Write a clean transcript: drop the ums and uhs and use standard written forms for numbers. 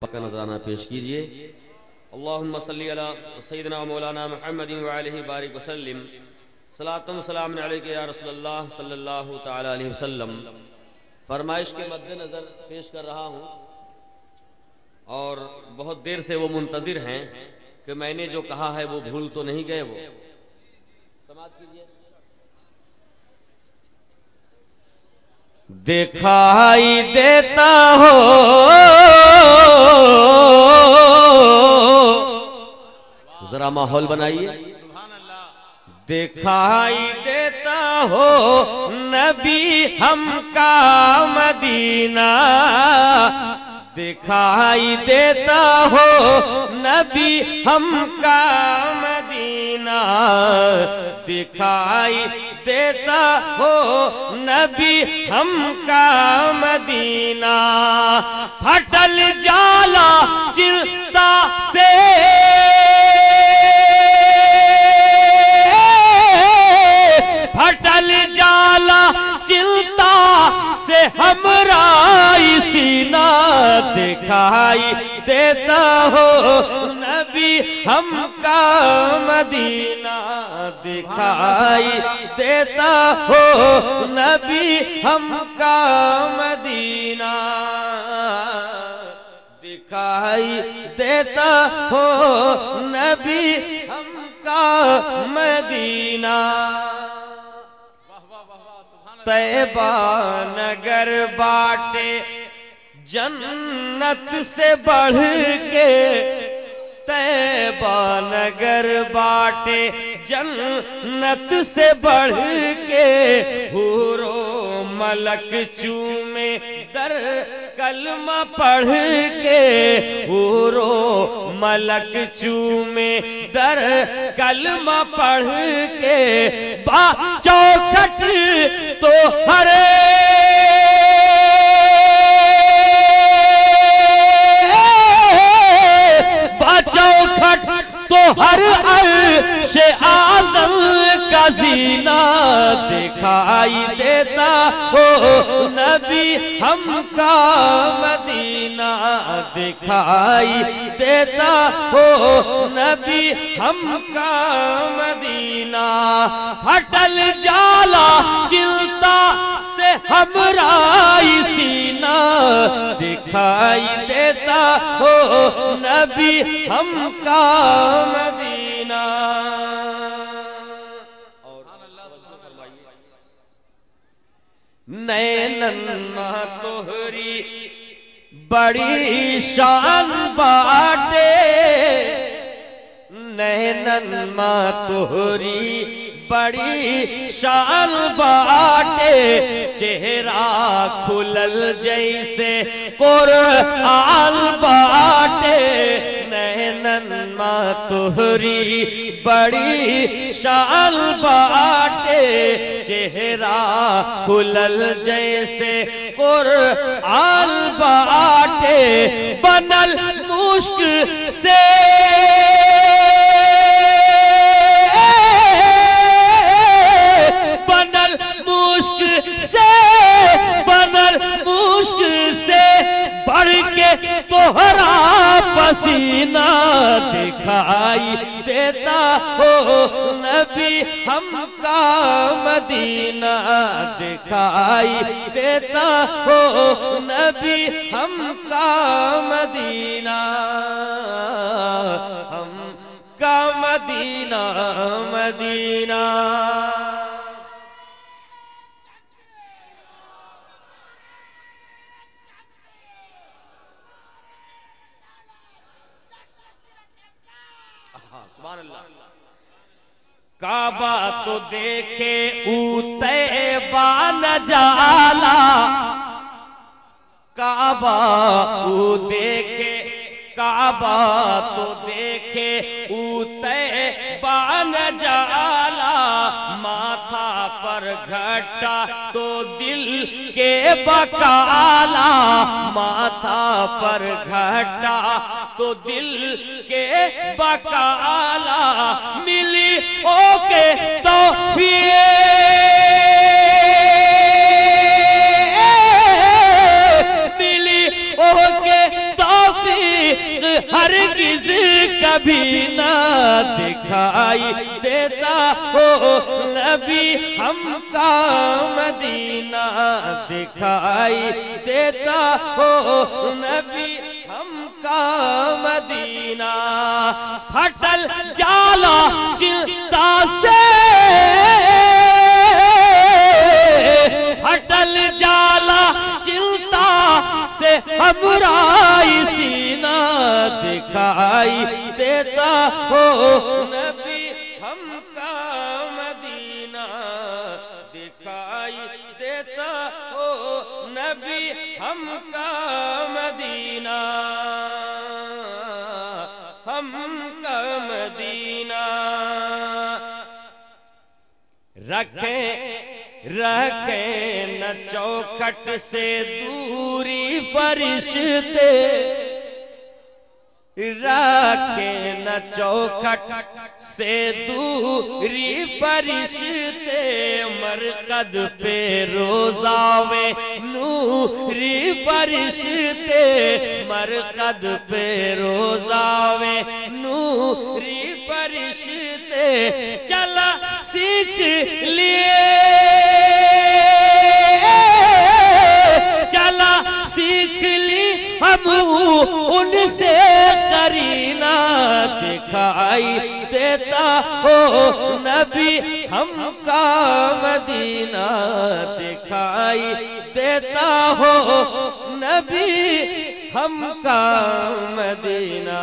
का नजराना पेश कीजिए। अल्लाहुम्मा सल्ली अला सय्यिदना मौलाना मुहम्मदिन व आलिहि बारिक वसल्लिम सलातुम सलाम अलैका या रसूलल्लाह सल्लल्लाहु तआला अलैहि वसल्लम। फरमाइश के मद्देनजर पेश कर रहा हूँ और बहुत देर से वो मुंतजिर हैं कि मैंने जो कहा है वो भूल तो नहीं गए। वो समाप्त कीजिए। दिखाई देता हो जरा माहौल बनाइए। दिखाई देता हो नबी हमका मदीना, दिखाई देता हो नबी हमका मदीना, दिखाई देता हो नबी हमका मदीना। फटल जाला चिंता से फटल जाला चिंता से हमरा सीना, दिखाई देता हो नबी हमका मदीना, दिखाई देता हो नबी हमका मदीना, दिखाई देता हो नबी हमका मदीना। तैबा नगर बाटे जन्नत से बढ़ के, तैबा नगर बाटे जन्नत से बढ़ के, हूरो मलक चूमे दर कलमा पढ़ के, हूरो मलक चूमे दर कलमा पढ़ के, बा चौखट तो हरे चौखट तो हर अर्श आज़म का ज़ीना, दिखाई देता हो नबी हमका मदीना, दिखाई देता हो नबी हमका मदीना। फटल जाला चिंता से हमरा सीना, दिखाई देता हो नबी हमका मदीना। नैनन मां तोहरी बड़ी शान बाटे, नैनन मां तोहरी बड़ी शान बाटे, चेहरा खुलल जैसे कुरआन बाटे, नैनन मां तोहरी बड़ी शान बाटे, चेहरा खुलल जैसे कुरआन बाटे, बनल मुश्क से बनल मुश्क से बनल मुश्क से बढ़ के तोहरा पसीना, दिखाई देता हो नबी हमका मदीना, दिखाई देता हो नबी हमका मदीना, हमका मदीना मदीना। काबा तो देखे तैबा न जाला, काबा तो देखे काबा तो देखे तैबा न जाला, माथा पर घटा तो दिल के बकाला, माथा पर घटा तो दिल के बकाला, मिली ओके तो मिली ओके तो हरगिज़ कभी ना दिखाई देता हो नबी हमका मदीना दिखाई देता हो नबी हमका मदीना। फटल जाला चिंता से फटल जाला चिंता से हमराई सीना दिखाई देता हो नबी हमका मदीना दिखाई देता हो नबी हमका मदीना हमका मदीना। रखें न चौखट से दूरी फरिश्ते रखें न चौखट से दूरी फरिश्ते मरकद पे रोज़ावे नूरी फरिश्ते मरकद पे रोज़ावे नूरी फरिश्ते। चला सीख लिए चला सीख ली हम उनसे करीना दिखाई देता हो नबी हमका मदीना दिखाई देता हो नबी हमका मदीना।